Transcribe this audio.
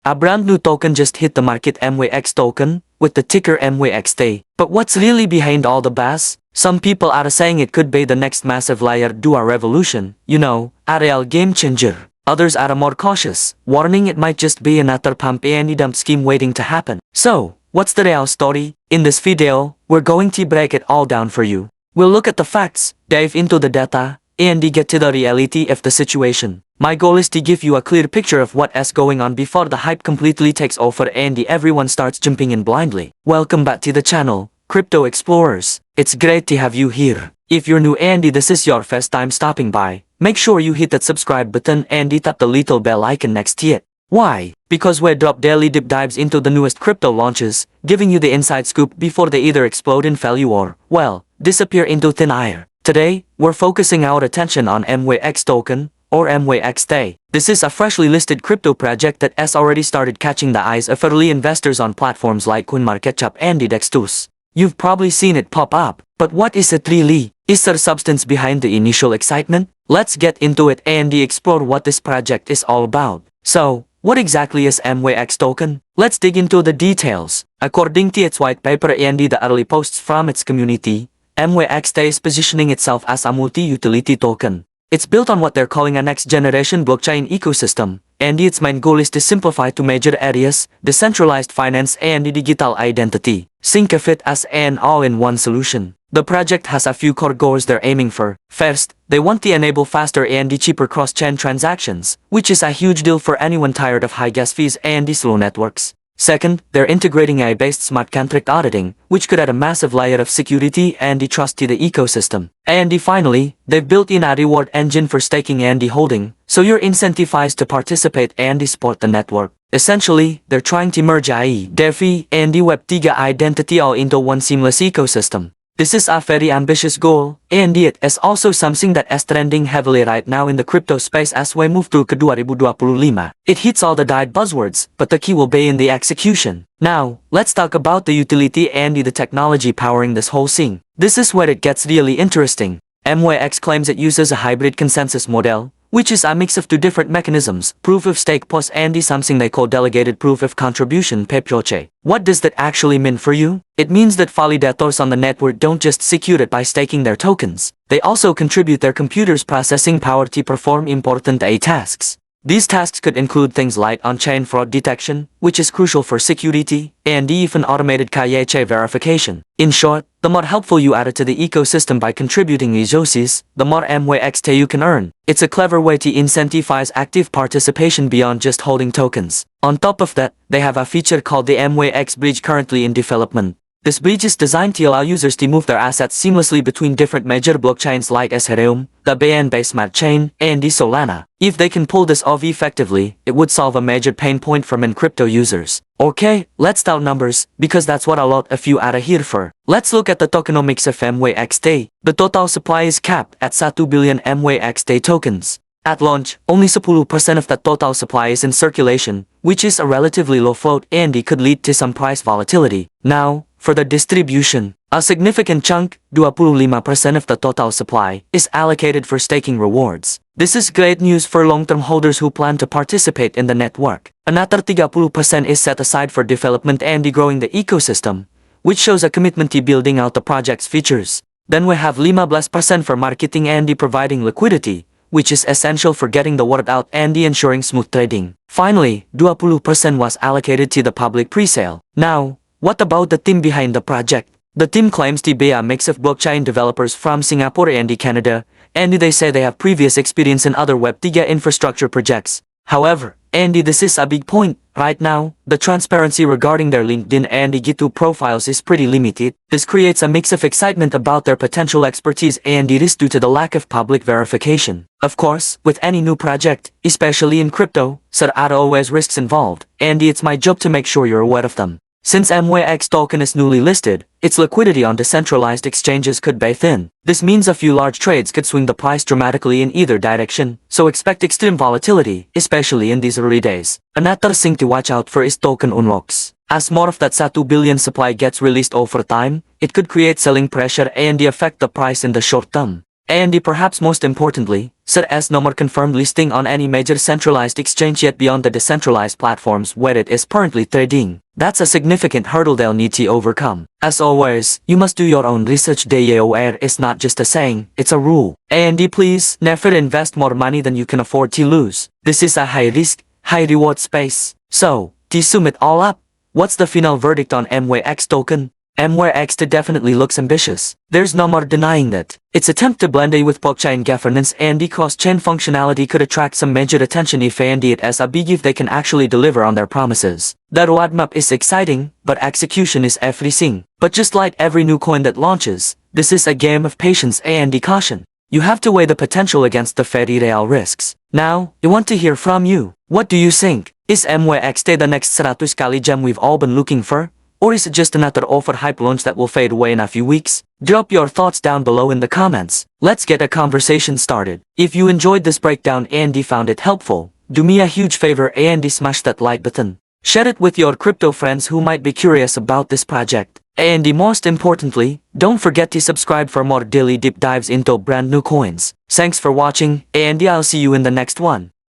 A brand new token just hit the market, MWX Token, with the ticker MWXT. But what's really behind all the buzz? Some people are saying it could be the next massive layer 2 revolution, a real game changer. Others are more cautious, warning it might just be another pump and dump scheme waiting to happen. So, what's the real story? In this video, we're going to break it all down for you. We'll look at the facts, dive into the data, and get to the reality of the situation. My goal is to give you a clear picture of what's going on before the hype completely takes over and everyone starts jumping in blindly. Welcome back to the channel, Crypto Explorers. It's great to have you here. If you're new and this is your first time stopping by, make sure you hit that subscribe button and tap the little bell icon next to it. Why? Because we drop daily deep dives into the newest crypto launches, giving you the inside scoop before they either explode in value or, well, disappear into thin air. Today, we're focusing our attention on MWX Token, or MWXT. This is a freshly listed crypto project that has already started catching the eyes of early investors on platforms like CoinMarketCap and DEX. You've probably seen it pop up, but what is it really? Is there substance behind the initial excitement? Let's get into it and explore what this project is all about. So, what exactly is MWX Token? Let's dig into the details. According to its white paper and the early posts from its community, MWXT is positioning itself as a multi-utility token. It's built on what they're calling a next-generation blockchain ecosystem, and its main goal is to simplify two major areas: decentralized finance and digital identity. Think of it as an all-in-one solution. The project has a few core goals they're aiming for. First, they want to enable faster and cheaper cross-chain transactions, which is a huge deal for anyone tired of high gas fees and slow networks. Second, they're integrating AI-based smart contract auditing, which could add a massive layer of security and trust to the ecosystem. And finally, they've built in a reward engine for staking and holding, so you're incentivized to participate and support the network. Essentially, they're trying to merge AI, DeFi, and Web3 identity all into one seamless ecosystem. This is a very ambitious goal, and it is also something that is trending heavily right now in the crypto space as we move through 2025. It hits all the right buzzwords, but the key will be in the execution. Now, let's talk about the utility and the technology powering this whole thing. This is where it gets really interesting. MWX claims it uses a hybrid consensus model, which is a mix of two different mechanisms: proof of stake PoS and something they call delegated proof of contribution PoS. What does that actually mean for you? It means that validators on the network don't just secure it by staking their tokens. They also contribute their computer's processing power to perform important AI tasks. These tasks could include things like on-chain fraud detection, which is crucial for security, and even automated KYC verification. In short, the more helpful you are to the ecosystem by contributing resources, the more MWXT you can earn. It's a clever way to incentivize active participation beyond just holding tokens. On top of that, they have a feature called the MWX Bridge currently in development. This bridge is designed to allow users to move their assets seamlessly between different major blockchains like Ethereum, the BNB Smart Chain, and Solana. If they can pull this off effectively, it would solve a major pain point for many crypto users. Okay, let's talk numbers, because that's what a lot of you are here for. Let's look at the tokenomics of MWXT. The total supply is capped at 1 billion MWXT tokens. At launch, only 10% of the total supply is in circulation, which is a relatively low float and it could lead to some price volatility. Now, for the distribution, a significant chunk, 25% of the total supply, is allocated for staking rewards. This is great news for long-term holders who plan to participate in the network. Another 30% is set aside for development and growing the ecosystem, which shows a commitment to building out the project's features. Then we have 15% for marketing and providing liquidity, which is essential for getting the word out and ensuring smooth trading. Finally, 20% was allocated to the public presale. Now, what about the team behind the project? The team claims to be a mix of blockchain developers from Singapore and Canada, and they say they have previous experience in other Web3 infrastructure projects. However, and this is a big point, right now, the transparency regarding their LinkedIn and GitHub profiles is pretty limited. This creates a mix of excitement about their potential expertise and it is due to the lack of public verification. Of course, with any new project, especially in crypto, there are always risks involved, and it's my job to make sure you're aware of them. Since MWX Token is newly listed, its liquidity on decentralized exchanges could be thin. This means a few large trades could swing the price dramatically in either direction, so expect extreme volatility, especially in these early days. Another thing to watch out for is token unlocks. As more of that 2 billion supply gets released over time, it could create selling pressure and affect the price in the short term. And perhaps most importantly, SET has no more confirmed listing on any major centralized exchange yet beyond the decentralized platforms where it is currently trading. That's a significant hurdle they'll need to overcome. As always, you must do your own research. DAOR is not just a saying, it's a rule. And please, never invest more money than you can afford to lose. This is a high-risk, high-reward space. So, to sum it all up, what's the final verdict on MWX token? MWXT definitely looks ambitious. There's no more denying that. Its attempt to blend it with blockchain governance and cross-chain functionality could attract some major attention if it as a big if they can actually deliver on their promises. The roadmap is exciting, but execution is everything. But just like every new coin that launches, this is a game of patience and caution. You have to weigh the potential against the very real risks. Now, I want to hear from you. What do you think? Is MWXT the next 100 kali gem we've all been looking for? Or is it just another overhyped launch that will fade away in a few weeks? Drop your thoughts down below in the comments. Let's get a conversation started. If you enjoyed this breakdown and found it helpful, do me a huge favor and smash that like button. Share it with your crypto friends who might be curious about this project. And most importantly, don't forget to subscribe for more daily deep dives into brand new coins. Thanks for watching, and I'll see you in the next one.